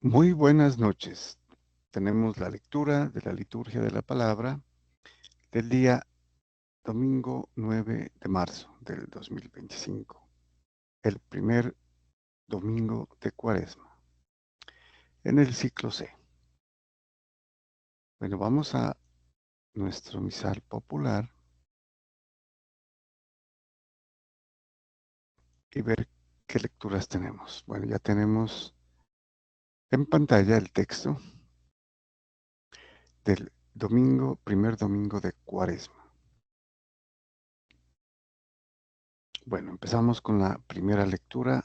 Muy buenas noches. Tenemos la lectura de la liturgia de la palabra del día domingo 9 de marzo del 2025, el primer domingo de Cuaresma, en el ciclo C. Bueno, vamos a nuestro misal popular y ver qué lecturas tenemos. Bueno, ya tenemos en pantalla el texto del domingo, primer domingo de Cuaresma. Bueno, empezamos con la primera lectura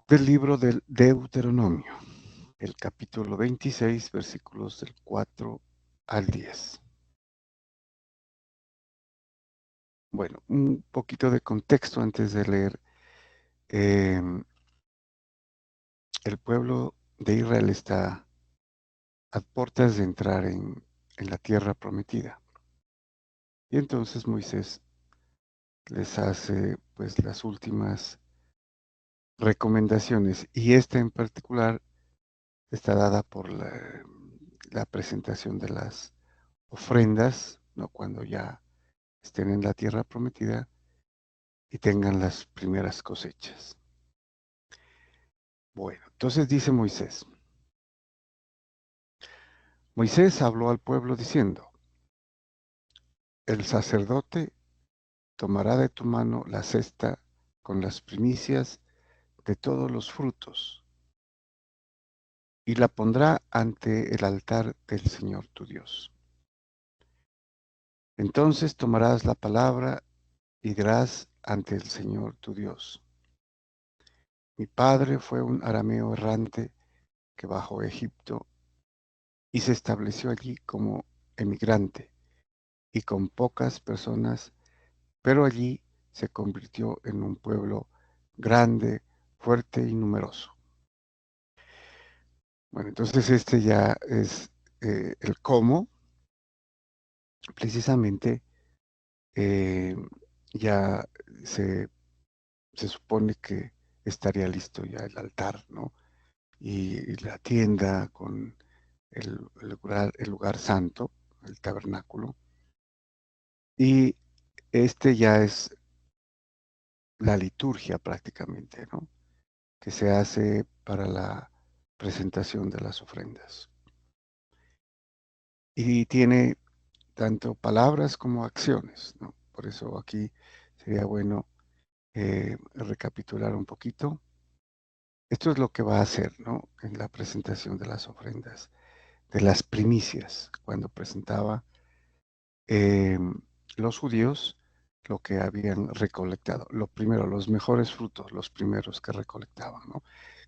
del libro del Deuteronomio, el capítulo 26, versículos del 4 al 10. Bueno, un poquito de contexto antes de leer. El pueblo de Israel está a puertas de entrar en la tierra prometida. Y entonces Moisés les hace pues las últimas recomendaciones, y esta en particular está dada por la presentación de las ofrendas, ¿no? Cuando ya estén en la tierra prometida y tengan las primeras cosechas. Bueno, entonces dice Moisés. Moisés habló al pueblo diciendo: el sacerdote tomará de tu mano la cesta con las primicias de todos los frutos y la pondrá ante el altar del Señor tu Dios. Entonces tomarás la palabra y dirás ante el Señor tu Dios: mi padre fue un arameo errante que bajó a Egipto y se estableció allí como emigrante y con pocas personas, pero allí se convirtió en un pueblo grande, fuerte y numeroso. Bueno, entonces este ya es el cómo. Precisamente eh, ya se, se supone que estaría listo ya el altar, ¿no? Y la tienda con el lugar santo, el tabernáculo. Y este ya es la liturgia prácticamente, ¿no? Que se hace para la presentación de las ofrendas. Y tiene tanto palabras como acciones, ¿no? Por eso aquí sería bueno recapitular un poquito. Esto es lo que va a hacer, ¿no? En la presentación de las ofrendas, de las primicias, cuando presentaba eh, los judíos lo que habían recolectado. Lo primero, los mejores frutos, los primeros que recolectaban, ¿no?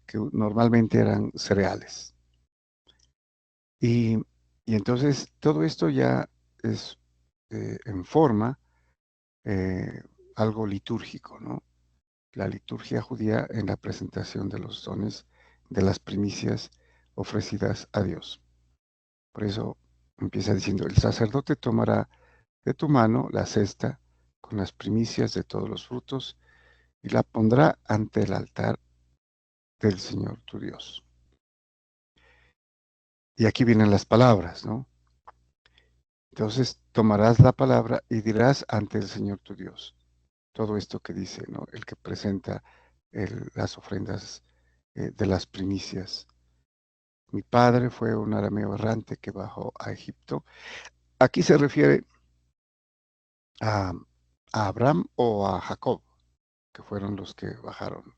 Que normalmente eran cereales. Y, y entonces todo esto ya es en forma algo litúrgico, ¿no? La liturgia judía en la presentación de los dones de las primicias ofrecidas a Dios. Por eso empieza diciendo: el sacerdote tomará de tu mano la cesta con las primicias de todos los frutos y la pondrá ante el altar del Señor tu Dios. Y aquí vienen las palabras, ¿no? Entonces tomarás la palabra y dirás ante el Señor tu Dios. Todo esto que dice, ¿no? El que presenta las ofrendas de las primicias. Mi padre fue un arameo errante que bajó a Egipto. Aquí se refiere a, a Abraham o a Jacob, que fueron los que bajaron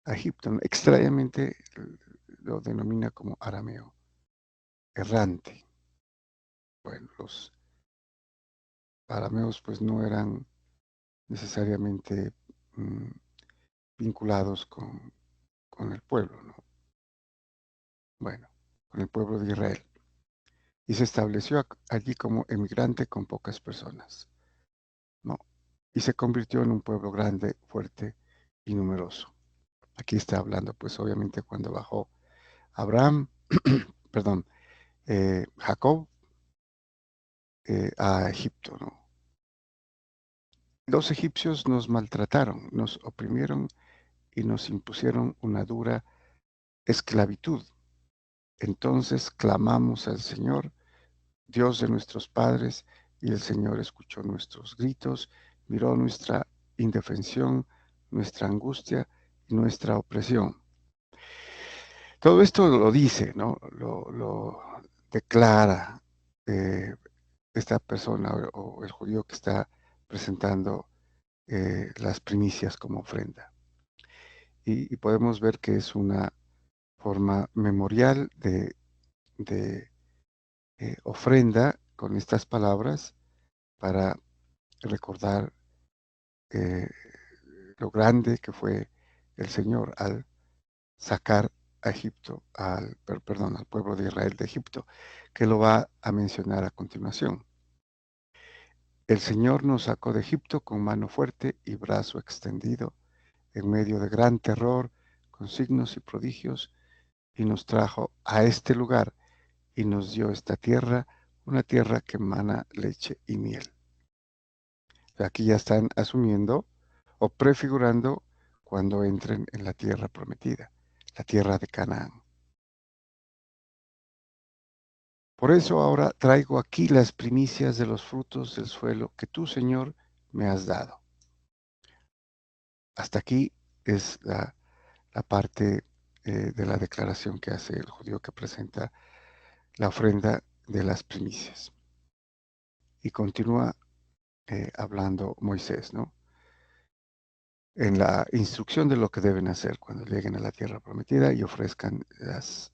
a Egipto. Extrañamente lo denomina como arameo errante. Bueno, los arameos pues no eran necesariamente mm, vinculados con el pueblo, ¿no? Bueno, con el pueblo de Israel. Y se estableció allí como emigrante con pocas personas, ¿no? Y se convirtió en un pueblo grande, fuerte y numeroso. Aquí está hablando, pues obviamente cuando bajó Abraham, perdón, Jacob a Egipto, ¿no? Los egipcios nos maltrataron, nos oprimieron y nos impusieron una dura esclavitud. Entonces clamamos al Señor, Dios de nuestros padres, y el Señor escuchó nuestros gritos, miró nuestra indefensión, nuestra angustia y nuestra opresión. Todo esto lo dice, ¿no? Lo declara eh, esta persona o el judío que está presentando las primicias como ofrenda. Y podemos ver que es una forma memorial de ofrenda con estas palabras para recordar eh, lo grande que fue el Señor al sacar a Egipto, perdón, al pueblo de Israel de Egipto, que lo va a mencionar a continuación. El Señor nos sacó de Egipto con mano fuerte y brazo extendido, en medio de gran terror, con signos y prodigios, y nos trajo a este lugar y nos dio esta tierra, una tierra que emana leche y miel. Aquí ya están asumiendo o prefigurando cuando entren en la tierra prometida, la tierra de Canaán. Por eso ahora traigo aquí las primicias de los frutos del suelo que tú, Señor, me has dado. Hasta aquí es la parte de la declaración que hace el judío que presenta la ofrenda de las primicias. Y continúa hablando Moisés, ¿no? En la instrucción de lo que deben hacer cuando lleguen a la tierra prometida y ofrezcan las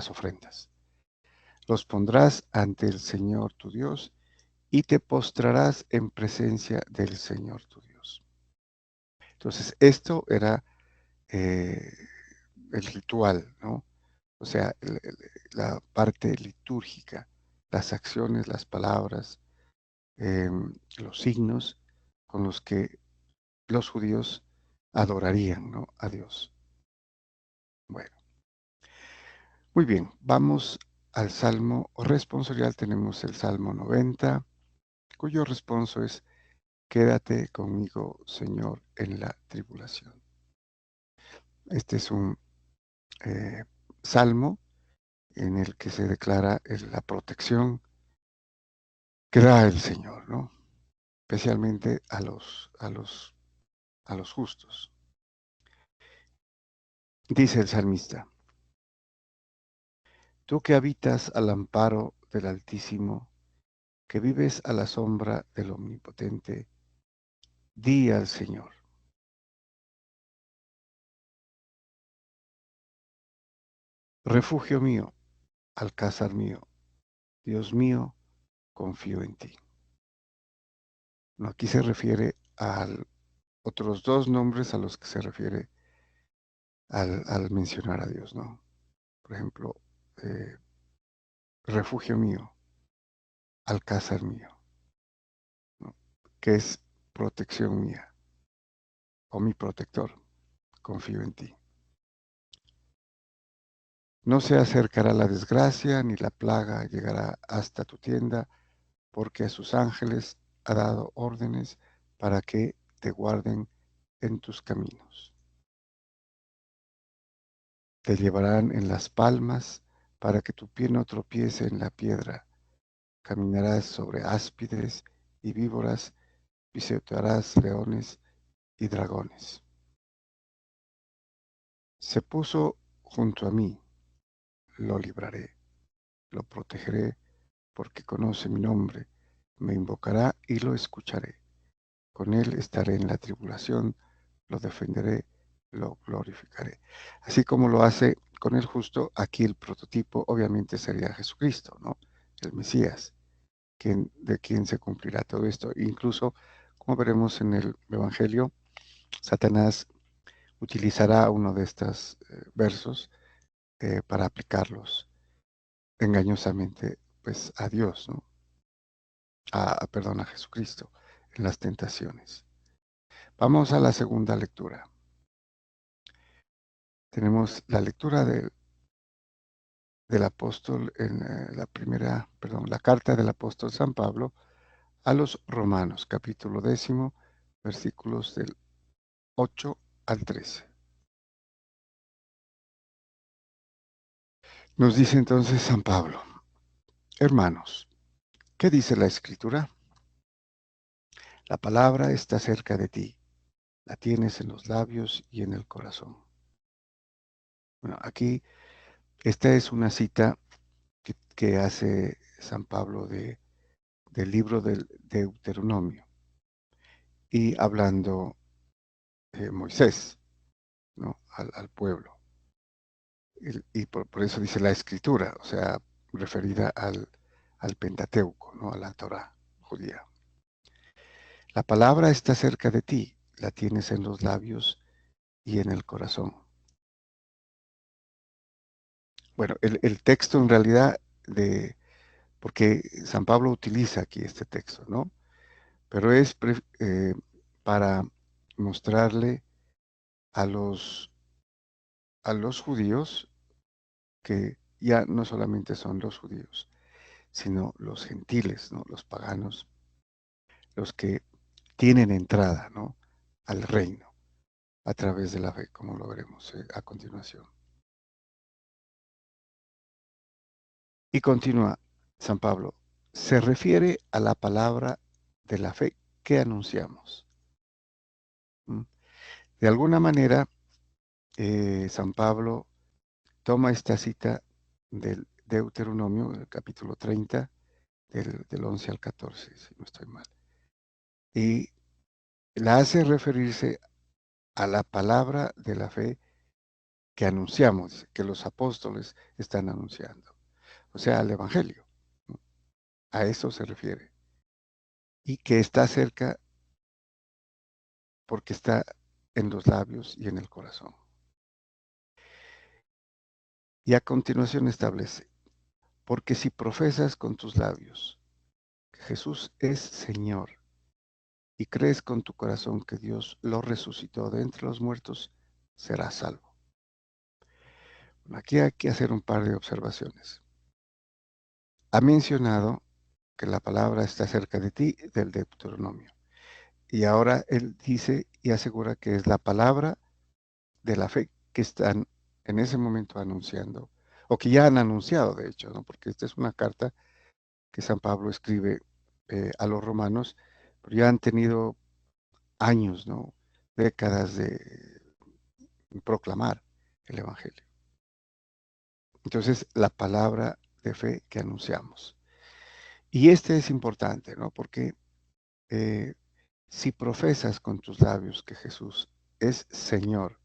ofrendas. Los pondrás ante el Señor tu Dios y te postrarás en presencia del Señor tu Dios. Entonces, esto era eh, el ritual, ¿no? O sea, la parte litúrgica, las acciones, las palabras, los signos con los que los judíos adorarían, ¿no? A Dios. Bueno, muy bien, vamos al Salmo responsorial. Tenemos el Salmo 90, cuyo responso es: Quédate conmigo, Señor, en la tribulación. Este es un eh, salmo en el que se declara la protección que da el Señor, ¿no? Especialmente a los justos. Dice el salmista: Tú que habitas al amparo del Altísimo, que vives a la sombra del Omnipotente, di al Señor: Refugio mío, alcázar mío, Dios mío, confío en ti. No, aquí se refiere a otros dos nombres a los que se refiere al mencionar a Dios, ¿no? Por ejemplo, eh, refugio mío, alcázar mío, ¿no? Que es protección mía o mi protector, confío en ti. No se acercará la desgracia ni la plaga llegará hasta tu tienda, porque a sus ángeles ha dado órdenes para que te guarden en tus caminos. Te llevarán en las palmas para que tu pie no tropiece en la piedra. Caminarás sobre áspides y víboras, pisotearás leones y dragones. Se puso junto a mí, lo libraré, lo protegeré, porque conoce mi nombre, me invocará y lo escucharé. Con él estaré en la tribulación, lo defenderé, lo glorificaré. Así como lo hace con el justo, aquí el prototipo obviamente sería Jesucristo, ¿no? El Mesías, de quien se cumplirá todo esto. Incluso, como veremos en el Evangelio, Satanás utilizará uno de estos versos para aplicarlos engañosamente pues a Dios, ¿no? Perdón, a Jesucristo en las tentaciones. Vamos a la segunda lectura. Tenemos la lectura del apóstol en la carta del apóstol San Pablo a los Romanos, capítulo 10, versículos del 8 al 13. Nos dice entonces San Pablo, hermanos, ¿qué dice la Escritura? La palabra está cerca de ti, la tienes en los labios y en el corazón. Bueno, aquí esta es una cita que hace San Pablo del libro del Deuteronomio y hablando Moisés, ¿no? Al pueblo. Y por eso dice la Escritura, o sea, referida al Pentateuco, ¿no? A la Torá judía. La palabra está cerca de ti, la tienes en los labios y en el corazón. Bueno, el texto en realidad porque San Pablo utiliza aquí este texto, ¿no? Pero es para mostrarle a los judíos que ya no solamente son los judíos, sino los gentiles, ¿no? Los paganos, los que tienen entrada, ¿no? Al reino a través de la fe, como lo veremos a continuación. Y continúa San Pablo, se refiere a la palabra de la fe que anunciamos. ¿Mm? De alguna manera, San Pablo toma esta cita del Deuteronomio, el capítulo 30, del 11 al 14, si no estoy mal, y la hace referirse a la palabra de la fe que anunciamos, que los apóstoles están anunciando, o sea, al Evangelio, ¿no? A eso se refiere, y que está cerca porque está en los labios y en el corazón. Y a continuación establece, porque si profesas con tus labios que Jesús es Señor y crees con tu corazón que Dios lo resucitó de entre los muertos, serás salvo. Bueno, aquí hay que hacer un par de observaciones. Ha mencionado que la palabra está cerca de ti del Deuteronomio. Y ahora él dice y asegura que es la palabra de la fe que están en ese momento anunciando, o que ya han anunciado, de hecho, ¿no? Porque esta es una carta que San Pablo escribe a los romanos, pero ya han tenido años, ¿no? Décadas de proclamar el Evangelio. Entonces, la palabra de fe que anunciamos. Y este es importante, ¿no? Porque eh, si profesas con tus labios que Jesús es Señor,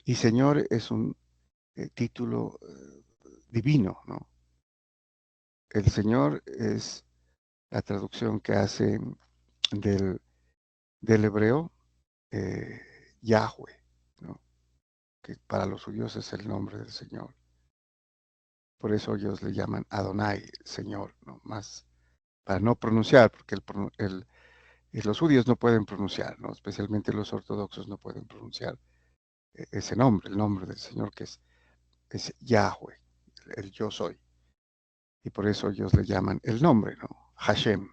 y Señor es un título divino, ¿no? El Señor es la traducción que hacen del, del hebreo eh, Yahweh, ¿no? Que para los judíos es el nombre del Señor. Por eso ellos le llaman Adonai, Señor, ¿no? Más para no pronunciar, porque los judíos no pueden pronunciar, ¿no? Especialmente los ortodoxos no pueden pronunciar ese nombre, el nombre del Señor que es Yahweh, el yo soy. Y por eso ellos le llaman el nombre, ¿no? Hashem,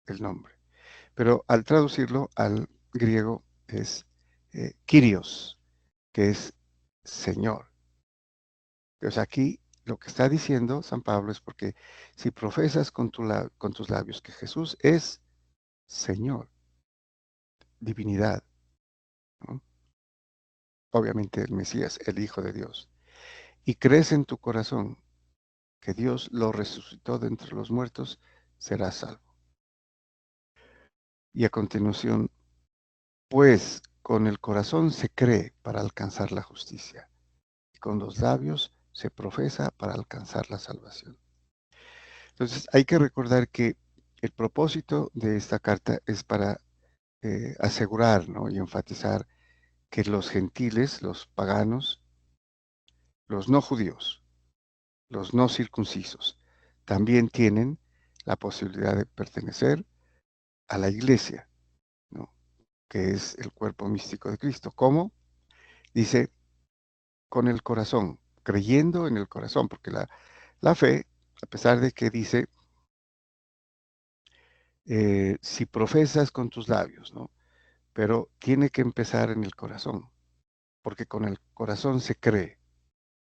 el nombre. Pero al traducirlo al griego es Kyrios, que es Señor. Pues aquí lo que está diciendo San Pablo es porque si profesas con tus labios que Jesús es Señor, divinidad, ¿no? Obviamente el Mesías, el Hijo de Dios, y crees en tu corazón que Dios lo resucitó de entre los muertos, serás salvo. Y a continuación, pues con el corazón se cree para alcanzar la justicia, y con los labios se profesa para alcanzar la salvación. Entonces hay que recordar que el propósito de esta carta es para asegurar, ¿no? Y enfatizar que los gentiles, los paganos, los no judíos, los no circuncisos, también tienen la posibilidad de pertenecer a la iglesia, ¿no? Que es el cuerpo místico de Cristo. ¿Cómo? Dice, con el corazón, creyendo en el corazón, porque la fe, a pesar de que dice, si profesas con tus labios, ¿no? Pero tiene que empezar en el corazón, porque con el corazón se cree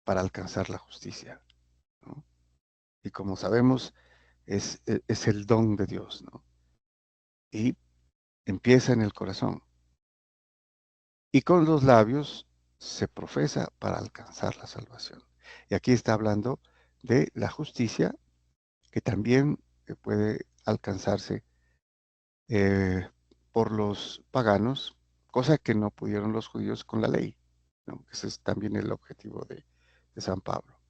para alcanzar la justicia. Y como sabemos, es el don de Dios, ¿no? Y empieza en el corazón. Y con los labios se profesa para alcanzar la salvación. Y aquí está hablando de la justicia que también puede alcanzarse eh, por los paganos, cosa que no pudieron los judíos con la ley, ¿no? Ese es también el objetivo de San Pablo.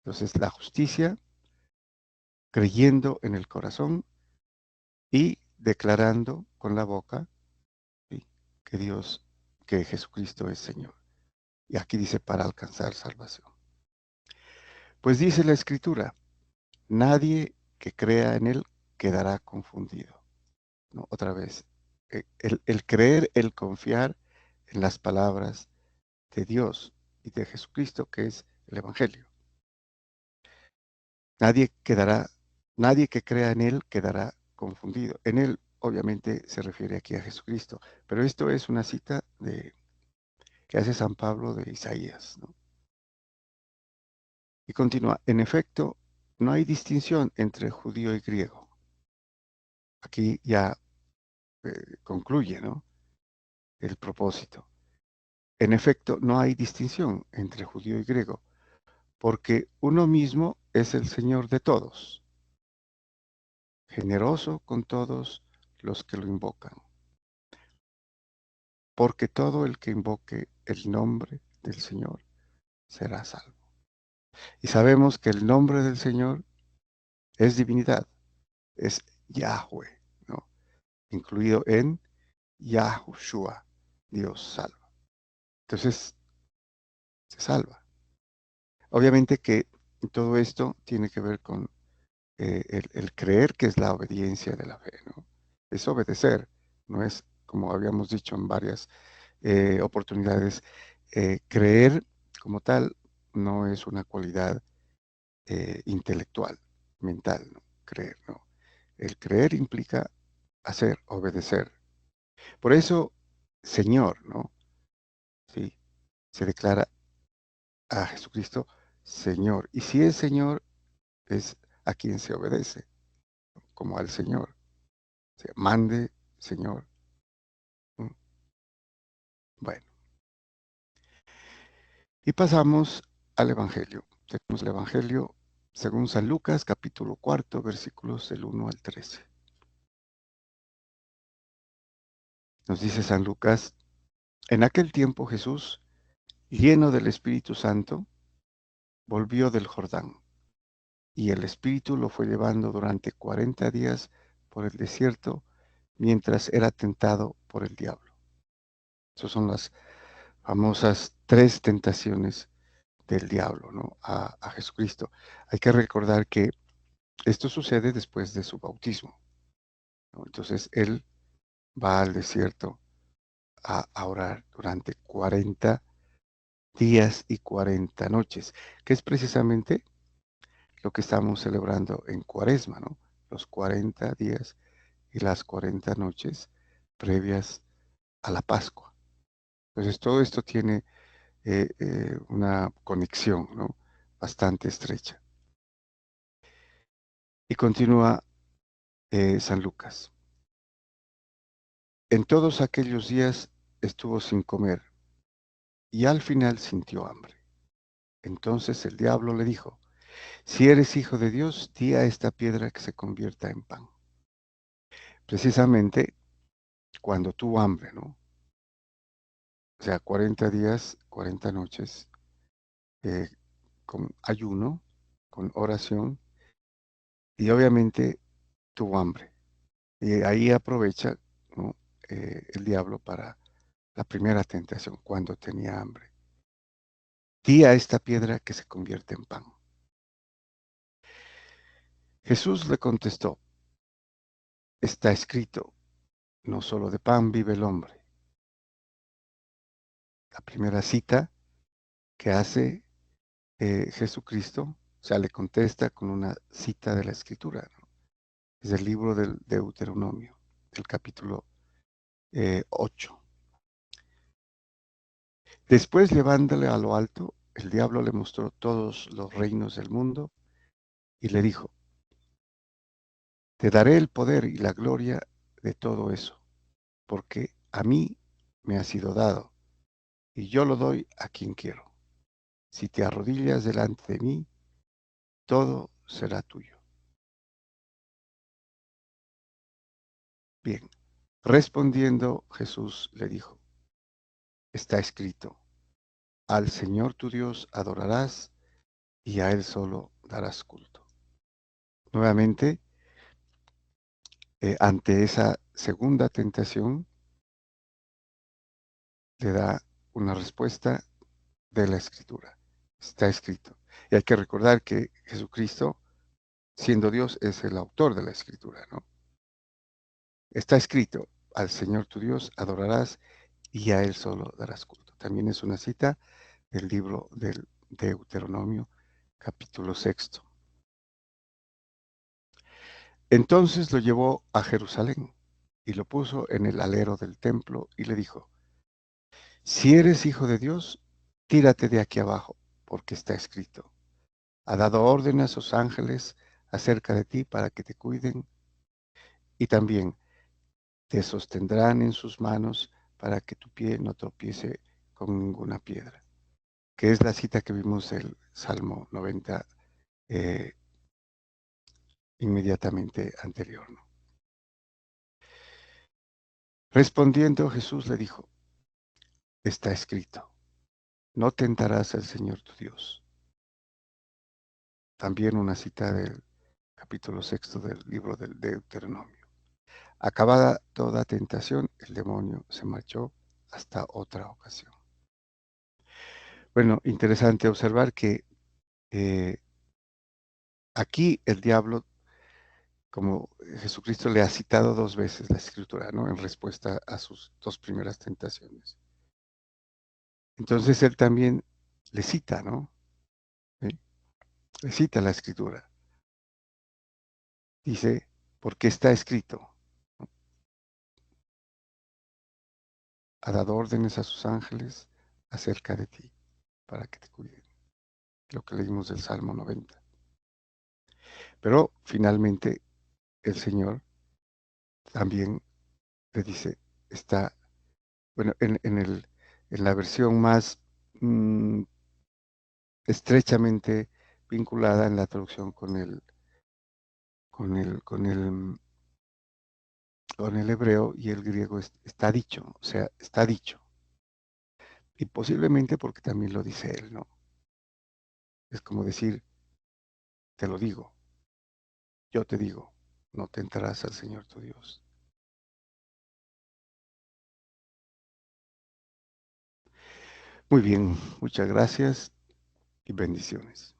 Entonces, la justicia creyendo en el corazón y declarando con la boca, ¿sí?, que Dios, que Jesucristo es Señor. Y aquí dice para alcanzar salvación. Pues dice la Escritura, nadie que crea en Él quedará confundido. ¿No? Otra vez, el creer, el confiar en las palabras de Dios y de Jesucristo, que es el Evangelio. Nadie quedará, nadie que crea en Él quedará confundido. En Él, obviamente, se refiere aquí a Jesucristo, pero esto es una cita que hace San Pablo de Isaías, ¿no? Y continúa, en efecto, no hay distinción entre judío y griego. Aquí ya concluye, ¿no?, el propósito. En efecto, no hay distinción entre judío y griego, porque uno mismo es el Señor de todos, generoso con todos los que lo invocan, porque todo el que invoque el nombre del Señor será salvo. Y sabemos que el nombre del Señor es divinidad, es Yahweh, ¿no?, incluido en Yahushua, Dios salva. Entonces, se salva. Obviamente que todo esto tiene que ver con el creer, que es la obediencia de la fe, ¿no? Es obedecer, no es, como habíamos dicho en varias oportunidades, creer como tal no es una cualidad intelectual, mental, ¿no? Creer, ¿no? El creer implica hacer, obedecer. Por eso, Señor, ¿no? Sí, se declara a Jesucristo Señor. Y si es Señor, es a quien se obedece, como al Señor. O sea, mande, Señor. ¿No? Bueno, y pasamos al Evangelio. Tenemos el Evangelio según San Lucas, capítulo 4, versículos del 1 al 13. Nos dice San Lucas, en aquel tiempo Jesús, lleno del Espíritu Santo, volvió del Jordán, y el Espíritu lo fue llevando durante 40 días por el desierto, mientras era tentado por el diablo. Esas son las famosas tres tentaciones del diablo, ¿no?, a Jesucristo. Hay que recordar que esto sucede después de su bautismo, ¿no? Entonces él va al desierto a orar durante 40 días y 40 noches, que es precisamente lo que estamos celebrando en Cuaresma, ¿no? Los 40 días y las 40 noches previas a la Pascua. Entonces todo esto tiene una conexión, ¿no?, bastante estrecha. Y continúa San Lucas. En todos aquellos días estuvo sin comer y al final sintió hambre. Entonces el diablo le dijo, si eres hijo de Dios, di a esta piedra que se convierta en pan. Precisamente cuando tuvo hambre, ¿no? O sea, 40 días, 40 noches, eh, con ayuno, con oración, y obviamente tuvo hambre. Y ahí aprovecha, ¿no?, el diablo para la primera tentación, cuando tenía hambre. Di a esta piedra que se convierte en pan. Jesús le contestó, está escrito, no solo de pan vive el hombre. La primera cita que hace Jesucristo, o sea, le contesta con una cita de la Escritura, ¿no? Es el libro del Deuteronomio, del capítulo 8. Después, llevándole a lo alto, el diablo le mostró todos los reinos del mundo y le dijo, te daré el poder y la gloria de todo eso, porque a mí me ha sido dado, y yo lo doy a quien quiero. Si te arrodillas delante de mí, todo será tuyo. Bien, respondiendo Jesús le dijo, está escrito, al Señor tu Dios adorarás y a Él solo darás culto. Nuevamente, ante esa segunda tentación, le da una respuesta de la Escritura. Está escrito. Y hay que recordar que Jesucristo, siendo Dios, es el autor de la Escritura, ¿no? Está escrito, al Señor tu Dios adorarás y a Él solo darás culto. También es una cita del libro del Deuteronomio, capítulo sexto. Entonces lo llevó a Jerusalén y lo puso en el alero del templo y le dijo, si eres hijo de Dios, tírate de aquí abajo, porque está escrito. Ha dado orden a sus ángeles acerca de ti para que te cuiden y también te sostendrán en sus manos para que tu pie no tropiece con ninguna piedra. Que es la cita que vimos el Salmo 90 eh, inmediatamente anterior, ¿no? Respondiendo Jesús le dijo, está escrito, no tentarás al Señor tu Dios. También una cita del capítulo sexto del libro del Deuteronomio. Acabada toda tentación, el demonio se marchó hasta otra ocasión. Bueno, interesante observar que eh, aquí el diablo, como Jesucristo le ha citado dos veces la escritura, ¿no? En respuesta a sus dos primeras tentaciones. Entonces él también le cita, ¿no? ¿Sí? Le cita la escritura. Dice, porque está escrito, ¿no? Ha dado órdenes a sus ángeles acerca de ti, para que te cuiden. Lo que leímos del Salmo 90. Pero finalmente el Señor también le dice, está, bueno, en la versión más estrechamente vinculada en la traducción con el, con el, con el hebreo y el griego está dicho, o sea, está dicho. Y posiblemente porque también lo dice él, ¿no? Es como decir, te lo digo, yo te digo, no tentarás al Señor tu Dios. Muy bien, muchas gracias y bendiciones.